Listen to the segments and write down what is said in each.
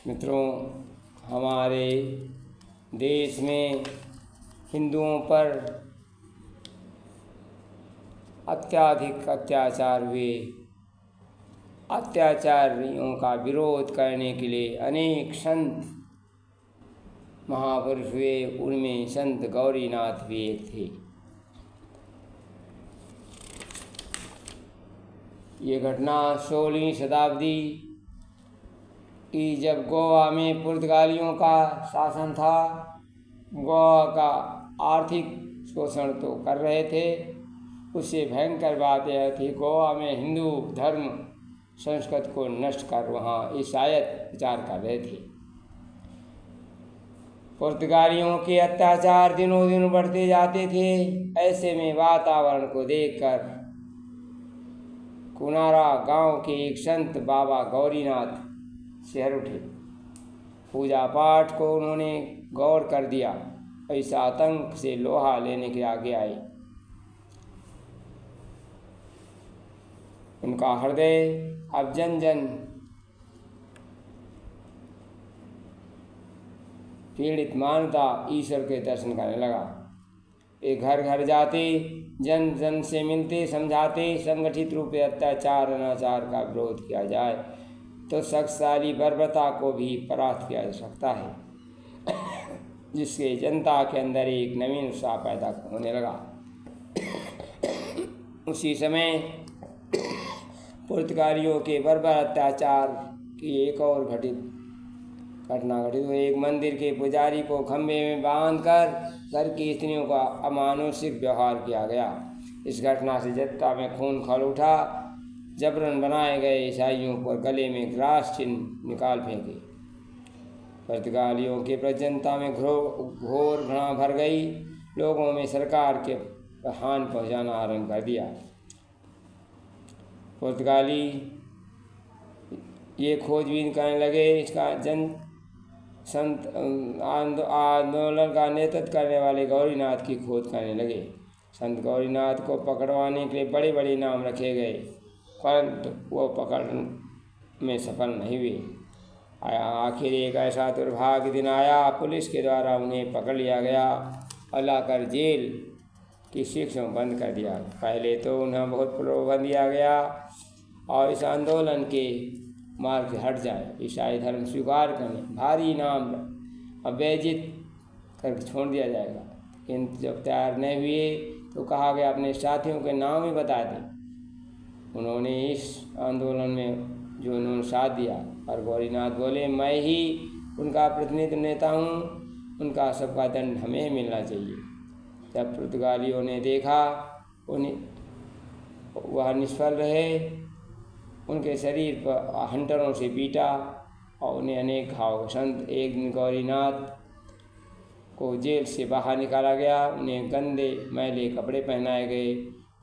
मित्रों, हमारे देश में हिंदुओं पर अत्यधिक अत्याचार हुए। अत्याचारियों का विरोध करने के लिए अनेक संत महापुरुष हुए। उनमें संत गौरीनाथ भी एक थे। ये घटना 16वीं शताब्दी की, जब गोवा में पुर्तगालियों का शासन था। गोवा का आर्थिक शोषण तो कर रहे थे, उससे भयंकर बात यह थी, गोवा में हिंदू धर्म संस्कृति को नष्ट कर वहाँ ईसाईयत प्रचार कर रहे थे। पुर्तगालियों के अत्याचार दिनों दिन बढ़ते जाते थे। ऐसे में वातावरण को देखकर कुनारा गांव के एक संत बाबा गौरीनाथ शहर उठे। पूजा पाठ को उन्होंने गौर कर दिया। ऐसा आतंक से लोहा लेने के आगे आए। उनका हृदय अब जन जन पीड़ित मानता ईश्वर के दर्शन करने लगा। एक घर घर जाते, जन जन से मिलते, समझाते, संगठित रूप से अत्याचार अनाचार का विरोध किया जाए तो शक्तिशाली बर्बरता को भी परास्त किया जा सकता है, जिससे जनता के अंदर एक नवीन उत्साह पैदा होने लगा। उसी समय पुर्तगालियों के बर्बर अत्याचार की एक और घटना घटित हुई। एक मंदिर के पुजारी को खंभे में बांधकर घर की स्त्रियों का अमानुषिक व्यवहार किया गया। इस घटना से जनता में खून खौल उठा। जबरन बनाए गए ईसाइयों पर गले में ग्रास चिन्ह निकाल फेंके। पुर्तगालियों के प्रति जनता में घोर घृणा भर गई। लोगों में सरकार के हानि पहुंचाना आरंभ कर दिया। पुर्तगाली ये खोजबीन करने लगे। इसका संत आंदोलन का नेतृत्व करने वाले गौरीनाथ की खोज करने लगे। संत गौरीनाथ को पकड़वाने के लिए बड़े बड़े नाम रखे गए, परंतु वो पकड़ में सफल नहीं हुए। आखिर एक ऐसा दुर्भाग्य दिन आया, पुलिस के द्वारा उन्हें पकड़ लिया गया और लाकर जेल की शिक्षा में बंद कर दिया। पहले तो उन्हें बहुत प्रलोभन दिया गया और इस आंदोलन के मार्ग से हट जाए, ईसाई धर्म स्वीकार करने, भारी इनाम अवैजित करके छोड़ दिया जाएगा। किंतु जब तैयार नहीं हुए तो कहा गया अपने साथियों के नाम ही बता दें। उन्होंने इस आंदोलन में जो उन्होंने साथ दिया, और गौरीनाथ बोले, मैं ही उनका प्रतिनिधि नेता हूँ, उनका सबका दंड हमें मिलना चाहिए। जब पुर्तगालियों ने देखा उन्हें वह निष्फल रहे, उनके शरीर पर हंटरों से पीटा और उन्हें अनेक घाव। संत एक दिन गौरीनाथ को जेल से बाहर निकाला गया। उन्हें गंदे मैले कपड़े पहनाए गए,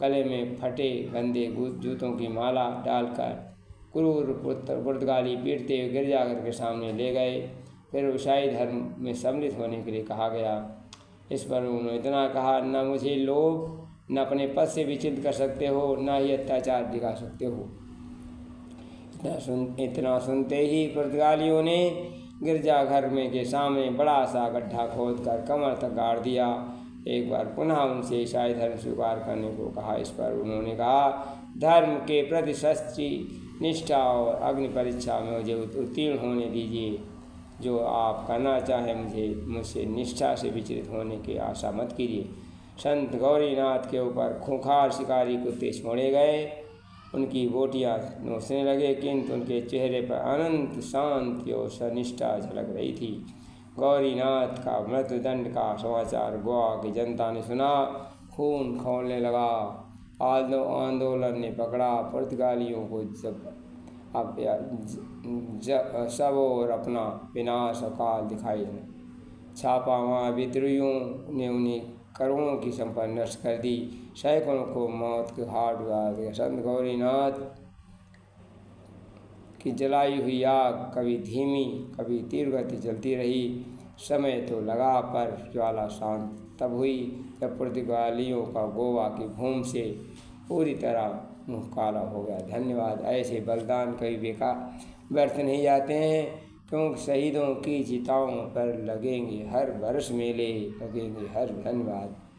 गले में फटे गंदे जूतों की माला डालकर क्रूर पुर्तगाली पीटते हुए गिरजाघर के सामने ले गए। फिर ईसाई धर्म में सम्मिलित होने के लिए कहा गया। इस पर उन्होंने इतना कहा, न मुझे लोभ, न अपने पद से विचलित कर सकते हो, न ही अत्याचार दिखा सकते हो। इतना सुनते ही पुर्तगालियों ने गिरजाघर में के सामने बड़ा सा गड्ढा खोदकर कमर तक गाड़ दिया। एक बार पुनः उनसे ईसाई धर्म स्वीकार करने को कहा। इस पर उन्होंने कहा, धर्म के प्रति सच्ची निष्ठा और अग्नि परीक्षा में मुझे उत्तीर्ण होने दीजिए। जो आप करना चाहे मुझसे निष्ठा से विचलित होने की आशा मत कीजिए। संत गौरीनाथ के ऊपर खूंखार शिकारी कुत्ते छोड़े गए। उनकी बोटियाँ नोचने लगे, किंतु उनके चेहरे पर अनंत शांति और सनिष्ठा झलक रही थी। गौरीनाथ का मृत्युदंड का समाचार गोवा की जनता ने सुना। खून खौलने लगा। आंदोलन ने पकड़ा। पुर्तगालियों को सब और अपना विनाश काल दिखाई छापामार विद्रोहियों ने उन्हें करोड़ों की संपत्ति नष्ट कर दी। सैकड़ों को मौत के घाट उतार दिया। संत गौरीनाथ की जलाई हुई आग कभी धीमी कभी तीव्र गति चलती रही। समय तो लगा, पर ज्वाला शांत तब हुई जब पुर्तगालियों का गोवा की भूमि से पूरी तरह मुँह काला हो गया। धन्यवाद। ऐसे बलिदान कभी बेकार व्यर्थ नहीं जाते हैं। क्योंकि शहीदों की चिताओं पर लगेंगे हर वर्ष मेले लगेंगे हर। धन्यवाद।